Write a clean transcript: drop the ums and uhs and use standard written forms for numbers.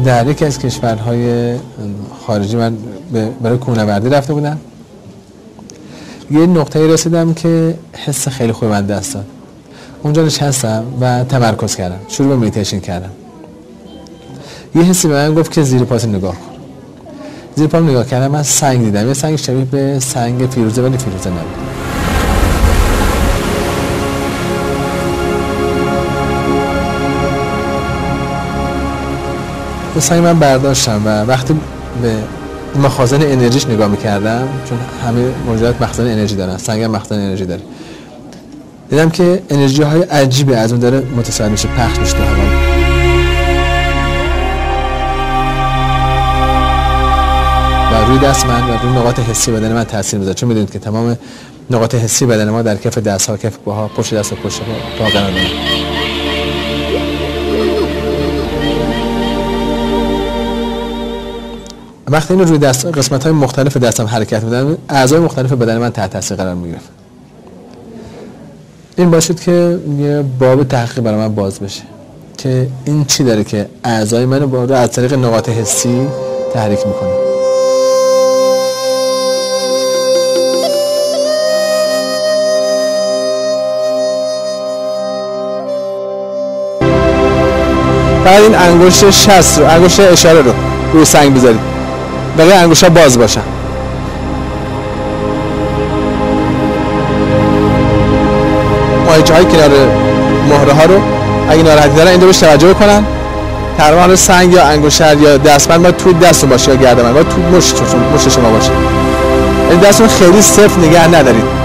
در یکی از کشورهای خارجی من برای کوهنوردی رفته بودم. یه نقطه‌ای رسیدم که حس خیلی خوبی من دست داد. اونجا نشستم و تمرکز کردم، شروع به مدیتیشن کردم. یه حسی به من گفت که زیر پات نگاه کن. زیر پام نگاه کردم، من سنگ دیدم، یه سنگ شبیه به سنگ فیروزه ولی فیروزه نبود. به سنگ من برداشتم و وقتی به مخازن انرژیش نگاه میکردم، چون همه موجودات مخزن انرژی دارن، سنگ هم مخزن انرژی داره، دیدم که انرژی های عجیبی از اون داره متصاعد میشه، پخش میشه تو هوا. و روی دست من و روی نقاط حسی بدن من تاثیر میذاره، چون میدونید که تمام نقاط حسی بدن ما در کف دست ها، کف پاها، پشت دست و پشت پا قرار دارن. وقتی اینو روی دست قسمت‌های مختلف دستم حرکت میدم، اعضای مختلف بدن من تحت تاثیر قرار میگرفت. این باعث شد که یه باب تحقیق برای من باز بشه که این چی داره که اعضای منو از طریق نقاط حسی تحریک میکنه. بعد این انگشت شست رو، انگشت اشاره رو روی سنگ بذارید، بقیه انگشت‌ها باز باشن. ماهیچه‌های کنار مهره ها رو اگه ناراحتی دارن این رو بهش توجه کنن. تقریبا سنگ یا انگشتر یا دستبند باید تو دستتون باشه یا گردن باید تو مشت شما باشه. این دستتون خیلی صفر نگه ندارید.